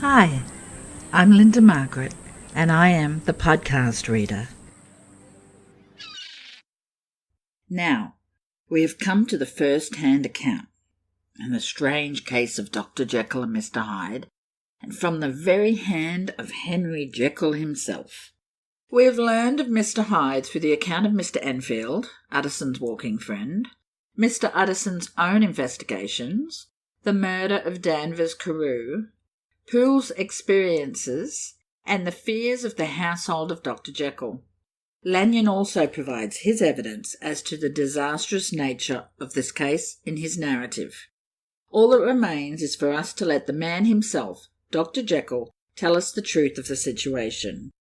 Hi, I'm Lynda Margaret, and I am the podcast reader. Now, we have come to the first-hand account in the strange case of Dr Jekyll and Mr Hyde, and from the very hand of Henry Jekyll himself. We have learned of Mr Hyde through the account of Mr Enfield, Uttersons' walking friend, Mr Uttersons' own investigations, the murder of Danvers Carew, Poole's experiences, and the fears of the household of Dr Jekyll. Lanyon also provides his evidence as to the disastrous nature of this case in his narrative. All that remains is for us to let the man himself, Dr Jekyll, tell us the truth of the situation.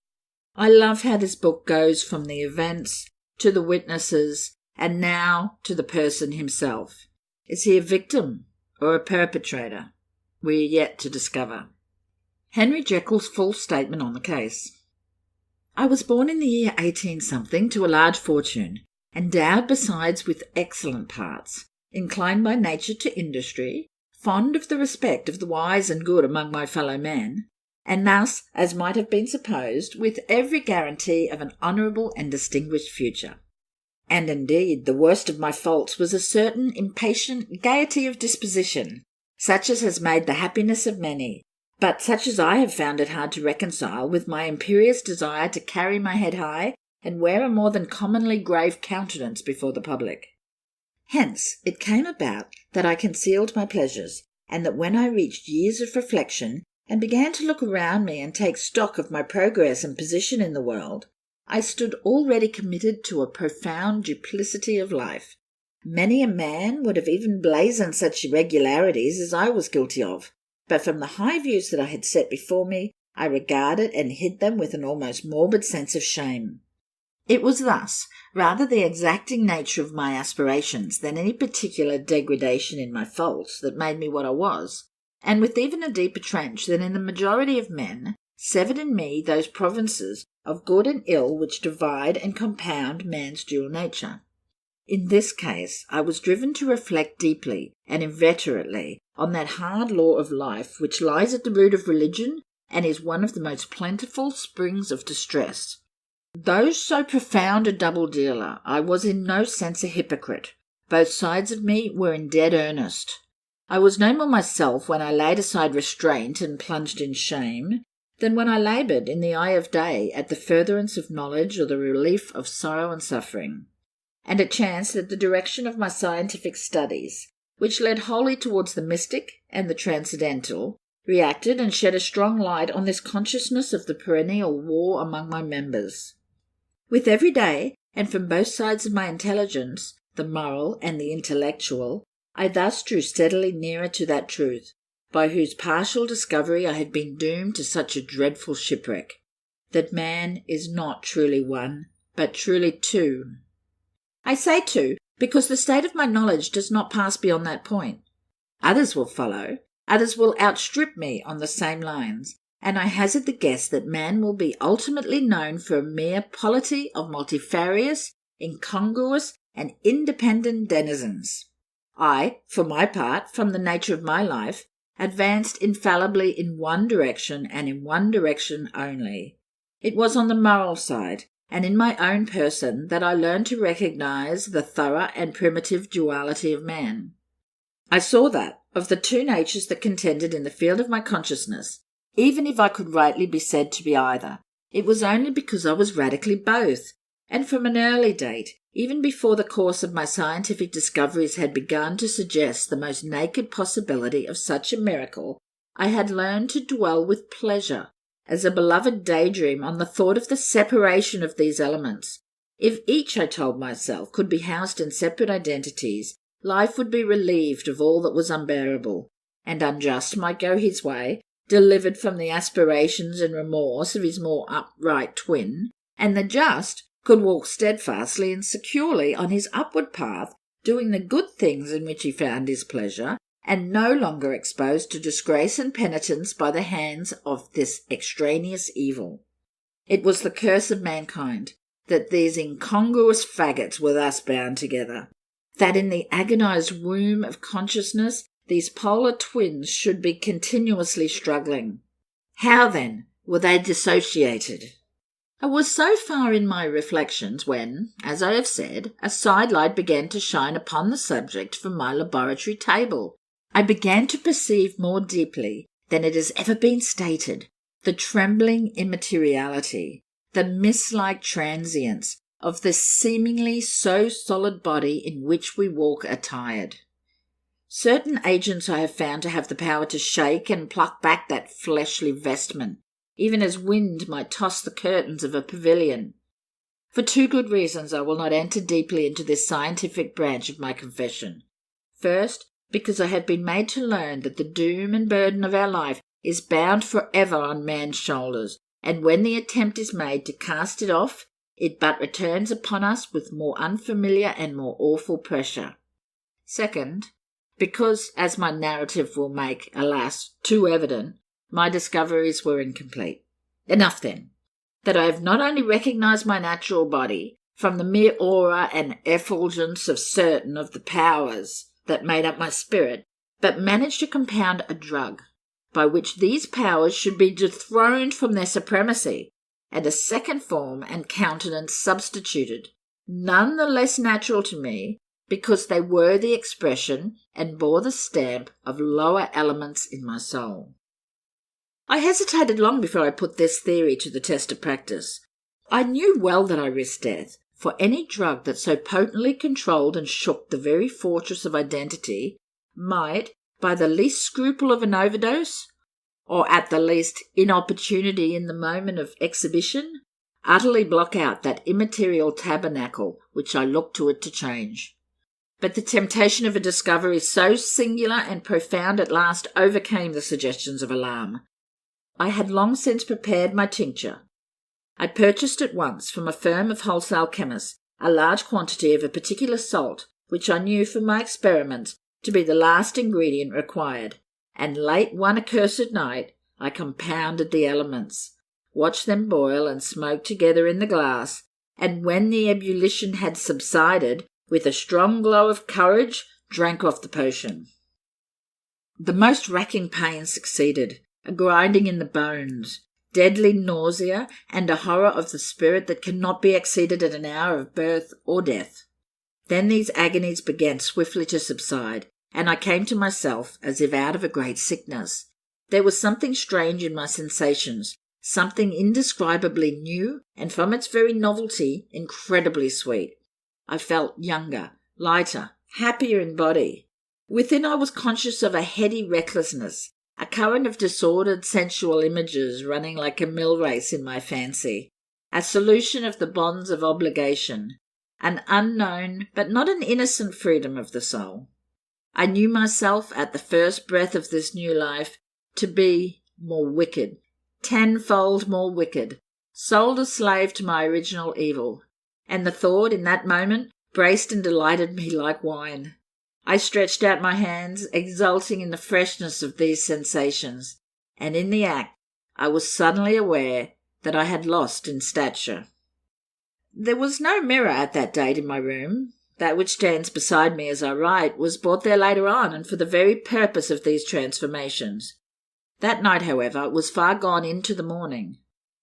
I love how this book goes from the events to the witnesses and now to the person himself. Is he a victim or a perpetrator? We are yet to discover. Henry Jekyll's full statement on the case. I was born in the year 18-something to a large fortune, endowed besides with excellent parts, inclined by nature to industry, fond of the respect of the wise and good among my fellow men, and thus, as might have been supposed, with every guarantee of an honourable and distinguished future. And indeed, the worst of my faults was a certain impatient gaiety of disposition, such as has made the happiness of many, but such as I have found it hard to reconcile with my imperious desire to carry my head high and wear a more than commonly grave countenance before the public. Hence it came about that I concealed my pleasures, and that when I reached years of reflection and began to look around me and take stock of my progress and position in the world, I stood already committed to a profound duplicity of life. Many a man would have even blazoned such irregularities as I was guilty of, but from the high views that I had set before me, I regarded and hid them with an almost morbid sense of shame. It was thus rather the exacting nature of my aspirations than any particular degradation in my faults that made me what I was, and with even a deeper trench than in the majority of men, severed in me those provinces of good and ill which divide and compound man's dual nature. In this case, I was driven to reflect deeply and inveterately on that hard law of life which lies at the root of religion and is one of the most plentiful springs of distress. Though so profound a double-dealer, I was in no sense a hypocrite. Both sides of me were in dead earnest. I was no more myself when I laid aside restraint and plunged in shame than when I laboured in the eye of day at the furtherance of knowledge or the relief of sorrow and suffering. And it chanced that the direction of my scientific studies, which led wholly towards the mystic and the transcendental, reacted and shed a strong light on this consciousness of the perennial war among my members. With every day, and from both sides of my intelligence, the moral and the intellectual, I thus drew steadily nearer to that truth, by whose partial discovery I had been doomed to such a dreadful shipwreck, that man is not truly one, but truly two. I say two, because the state of my knowledge does not pass beyond that point. Others will follow, others will outstrip me on the same lines, and I hazard the guess that man will be ultimately known for a mere polity of multifarious, incongruous, and independent denizens. I, for my part, from the nature of my life, advanced infallibly in one direction and in one direction only. It was on the moral side, and in my own person, that I learned to recognize the thorough and primitive duality of man. I saw that, of the two natures that contended in the field of my consciousness, even if I could rightly be said to be either, it was only because I was radically both, and from an early date, even before the course of my scientific discoveries had begun to suggest the most naked possibility of such a miracle, I had learned to dwell with pleasure, as a beloved daydream, on the thought of the separation of these elements. If each, I told myself, could be housed in separate identities, life would be relieved of all that was unbearable, and unjust might go his way, delivered from the aspirations and remorse of his more upright twin, and the just could walk steadfastly and securely on his upward path, doing the good things in which he found his pleasure, and no longer exposed to disgrace and penitence by the hands of this extraneous evil. It was the curse of mankind that these incongruous faggots were thus bound together, that in the agonized womb of consciousness these polar twins should be continuously struggling. How, then, were they dissociated? I was so far in my reflections when, as I have said, a sidelight began to shine upon the subject from my laboratory table. I began to perceive more deeply than it has ever been stated the trembling immateriality, the mist-like transience of this seemingly so solid body in which we walk attired. Certain agents I have found to have the power to shake and pluck back that fleshly vestment, even as wind might toss the curtains of a pavilion. For two good reasons I will not enter deeply into this scientific branch of my confession. First, because I have been made to learn that the doom and burden of our life is bound forever on man's shoulders, and when the attempt is made to cast it off, it but returns upon us with more unfamiliar and more awful pressure. Second, because, as my narrative will make, alas, too evident, my discoveries were incomplete. Enough, then, that I have not only recognized my natural body from the mere aura and effulgence of certain of the powers that made up my spirit, but managed to compound a drug by which these powers should be dethroned from their supremacy, and a second form and countenance substituted, none the less natural to me, because they were the expression and bore the stamp of lower elements in my soul. I hesitated long before I put this theory to the test of practice. I knew well that I risked death, for any drug that so potently controlled and shook the very fortress of identity might, by the least scruple of an overdose, or at the least inopportunity in the moment of exhibition, utterly block out that immaterial tabernacle which I looked to it to change. But the temptation of a discovery so singular and profound at last overcame the suggestions of alarm. I had long since prepared my tincture. I purchased at once from a firm of wholesale chemists a large quantity of a particular salt, which I knew from my experiments to be the last ingredient required, and late one accursed night I compounded the elements, watched them boil and smoke together in the glass, and when the ebullition had subsided, with a strong glow of courage, drank off the potion. The most racking pain succeeded, a grinding in the bones, deadly nausea, and a horror of the spirit that cannot be exceeded at an hour of birth or death. Then these agonies began swiftly to subside, and I came to myself as if out of a great sickness. There was something strange in my sensations, something indescribably new, and from its very novelty, incredibly sweet. I felt younger, lighter, happier in body. Within I was conscious of a heady recklessness, a current of disordered sensual images running like a mill race in my fancy, a solution of the bonds of obligation, an unknown but not an innocent freedom of the soul. I knew myself at the first breath of this new life to be more wicked, tenfold more wicked, sold a slave to my original evil, and the thought in that moment braced and delighted me like wine. I stretched out my hands, exulting in the freshness of these sensations, and in the act I was suddenly aware that I had lost in stature. There was no mirror at that date in my room. That which stands beside me as I write was brought there later on, and for the very purpose of these transformations. That night, however, was far gone into the morning.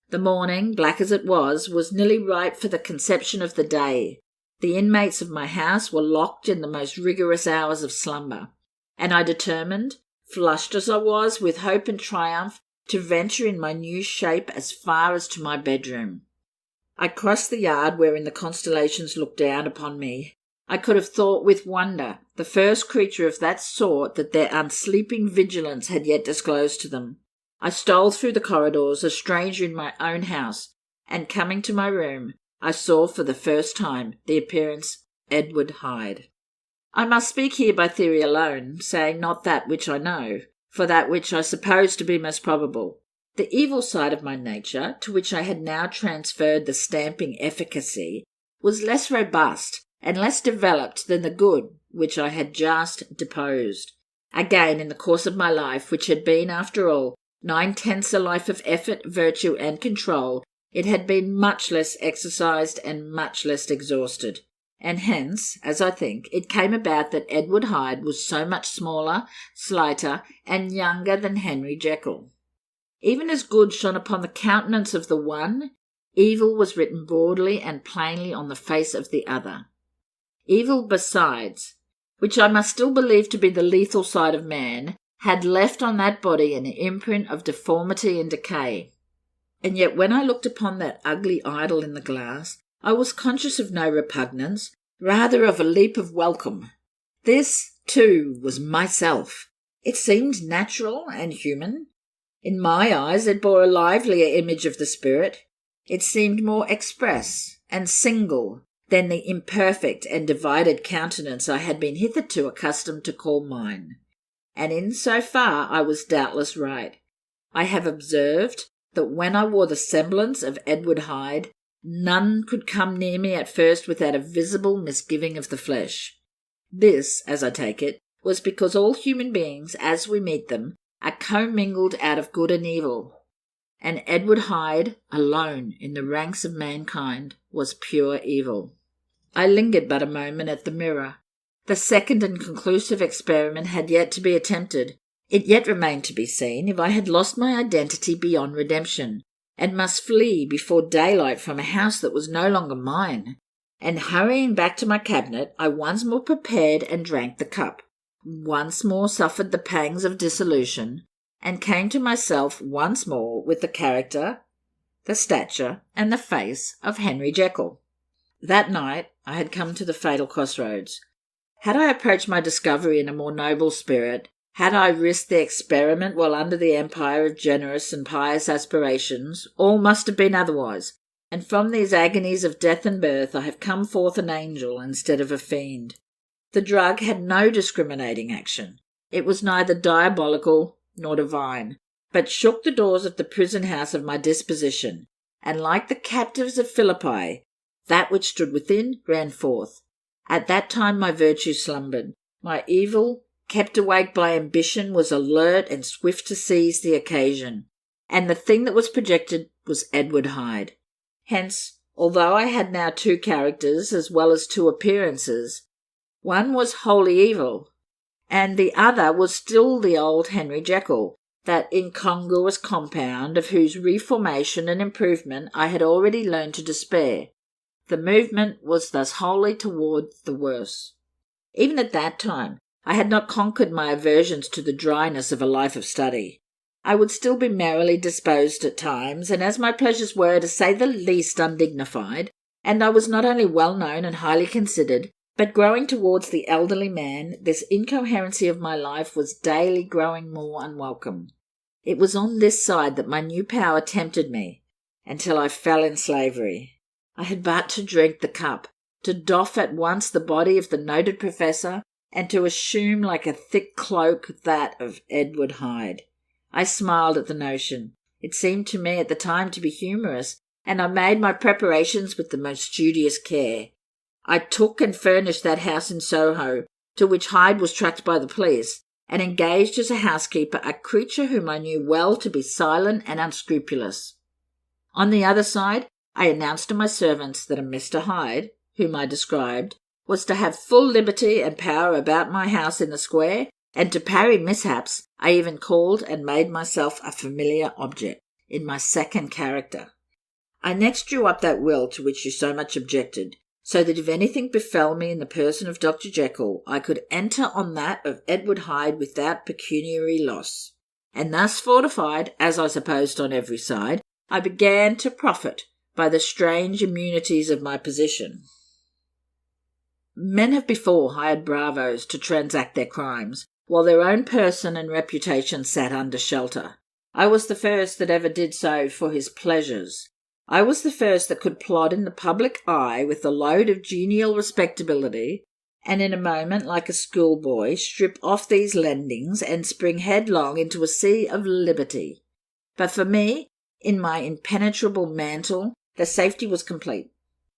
The morning, black as it was nearly ripe for the conception of the day. The inmates of my house were locked in the most rigorous hours of slumber, and I determined, flushed as I was with hope and triumph, to venture in my new shape as far as to my bedroom. I crossed the yard wherein the constellations looked down upon me. I could have thought with wonder, the first creature of that sort that their unsleeping vigilance had yet disclosed to them. I stole through the corridors, a stranger in my own house, and coming to my room, I saw for the first time the appearance of Edward Hyde. I must speak here by theory alone, saying not that which I know, for that which I suppose to be most probable. The evil side of my nature, to which I had now transferred the stamping efficacy, was less robust and less developed than the good which I had just deposed. Again, in the course of my life, which had been, after all, 9/10 a life of effort, virtue, and control, it had been much less exercised and much less exhausted, and hence, as I think, it came about that Edward Hyde was so much smaller, slighter, and younger than Henry Jekyll. Even as good shone upon the countenance of the one, evil was written broadly and plainly on the face of the other. Evil besides, which I must still believe to be the lethal side of man, had left on that body an imprint of deformity and decay. And yet when I looked upon that ugly idol in the glass, I was conscious of no repugnance, rather of a leap of welcome. This, too, was myself. It seemed natural and human. In my eyes it bore a livelier image of the spirit. It seemed more express and single than the imperfect and divided countenance I had been hitherto accustomed to call mine. And in so far I was doubtless right. I have observed that when I wore the semblance of Edward Hyde, none could come near me at first without a visible misgiving of the flesh. This, as I take it, was because all human beings, as we meet them, are commingled out of good and evil, and Edward Hyde, alone in the ranks of mankind, was pure evil. I lingered but a moment at the mirror. The second and conclusive experiment had yet to be attempted. It yet remained to be seen if I had lost my identity beyond redemption, and must flee before daylight from a house that was no longer mine. And hurrying back to my cabinet, I once more prepared and drank the cup, once more suffered the pangs of dissolution, and came to myself once more with the character, the stature, and the face of Henry Jekyll. That night I had come to the fatal crossroads. Had I approached my discovery in a more noble spirit, had I risked the experiment while under the empire of generous and pious aspirations, all must have been otherwise, and from these agonies of death and birth I have come forth an angel instead of a fiend. The drug had no discriminating action. It was neither diabolical nor divine, but shook the doors of the prison house of my disposition, and like the captives of Philippi, that which stood within ran forth. At that time my virtue slumbered. My evil, kept awake by ambition, was alert and swift to seize the occasion, and the thing that was projected was Edward Hyde. Hence, although I had now two characters as well as two appearances, one was wholly evil, and the other was still the old Henry Jekyll, that incongruous compound of whose reformation and improvement I had already learned to despair. The movement was thus wholly toward the worse. Even at that time, I had not conquered my aversions to the dryness of a life of study. I would still be merrily disposed at times, and as my pleasures were, to say the least, undignified, and I was not only well known and highly considered, but growing towards the elderly man, this incoherency of my life was daily growing more unwelcome. It was on this side that my new power tempted me, until I fell in slavery. I had but to drink the cup, to doff at once the body of the noted professor, and to assume like a thick cloak that of Edward Hyde. I smiled at the notion. It seemed to me at the time to be humorous, and I made my preparations with the most studious care. I took and furnished that house in Soho, to which Hyde was tracked by the police, and engaged as a housekeeper a creature whom I knew well to be silent and unscrupulous. On the other side, I announced to my servants that a Mr Hyde, whom I described, was to have full liberty and power about my house in the square, and to parry mishaps, I even called and made myself a familiar object, in my second character. I next drew up that will to which you so much objected, so that if anything befell me in the person of Dr Jekyll, I could enter on that of Edward Hyde without pecuniary loss. And thus fortified, as I supposed on every side, I began to profit by the strange immunities of my position. Men have before hired bravos to transact their crimes, while their own person and reputation sat under shelter. I was the first that ever did so for his pleasures. I was the first that could plod in the public eye with the load of genial respectability, and in a moment, like a schoolboy, strip off these lendings and spring headlong into a sea of liberty. But for me, in my impenetrable mantle, the safety was complete.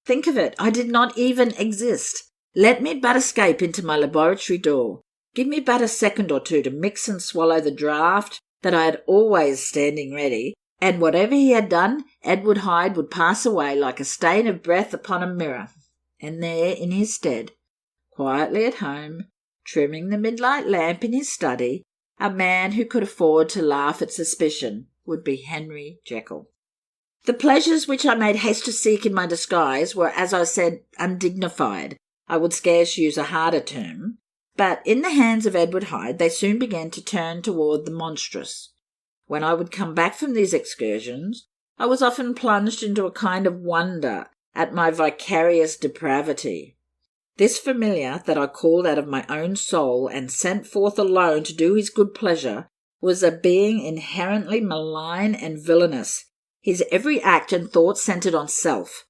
Think of it, I did not even exist. Let me but escape into my laboratory door. Give me but a second or two to mix and swallow the draught that I had always standing ready, and whatever he had done, Edward Hyde would pass away like a stain of breath upon a mirror, and there, in his stead, quietly at home, trimming the midnight lamp in his study, a man who could afford to laugh at suspicion, would be Henry Jekyll. The pleasures which I made haste to seek in my disguise were, as I said, undignified. I would scarce use a harder term. But in the hands of Edward Hyde they soon began to turn toward the monstrous. When I would come back from these excursions, I was often plunged into a kind of wonder at my vicarious depravity. This familiar that I called out of my own soul and sent forth alone to do his good pleasure was a being inherently malign and villainous, his every act and thought centred on self,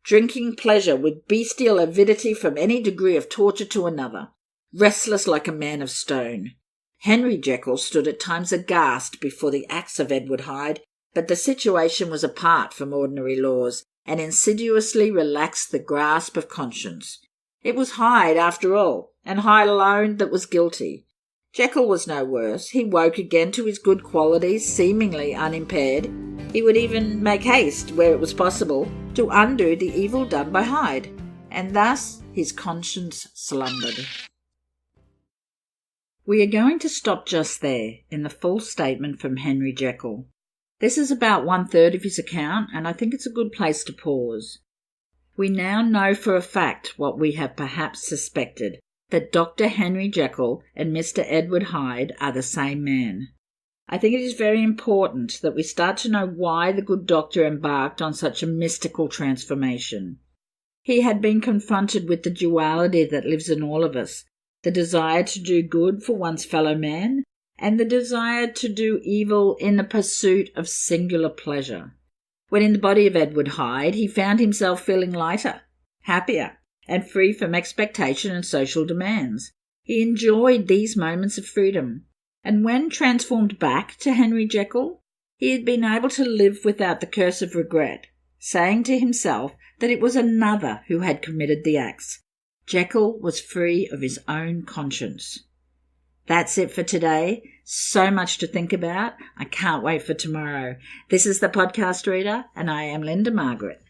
drinking pleasure with bestial avidity from any degree of torture to another, restless like a man of stone. Henry Jekyll stood at times aghast before the acts of Edward Hyde, but the situation was apart from ordinary laws, and insidiously relaxed the grasp of conscience. It was Hyde, after all, and Hyde alone, that was guilty. Jekyll was no worse. He woke again to his good qualities, seemingly unimpaired. He would even make haste, where it was possible, to undo the evil done by Hyde, and thus his conscience slumbered. We are going to stop just there, in the full statement from Henry Jekyll. This is about 1/3 of his account, and I think it's a good place to pause. We now know for a fact what we have perhaps suspected, that Dr. Henry Jekyll and Mr. Edward Hyde are the same man. I think it is very important that we start to know why the good doctor embarked on such a mystical transformation. He had been confronted with the duality that lives in all of us, the desire to do good for one's fellow man, and the desire to do evil in the pursuit of singular pleasure. When in the body of Edward Hyde, he found himself feeling lighter, happier, and free from expectation and social demands. He enjoyed these moments of freedom, and when transformed back to Henry Jekyll, he had been able to live without the curse of regret, saying to himself that it was another who had committed the acts. Jekyll was free of his own conscience. That's it for today. So much to think about. I can't wait for tomorrow. This is the Podcast Reader, and I am Lynda Margaret.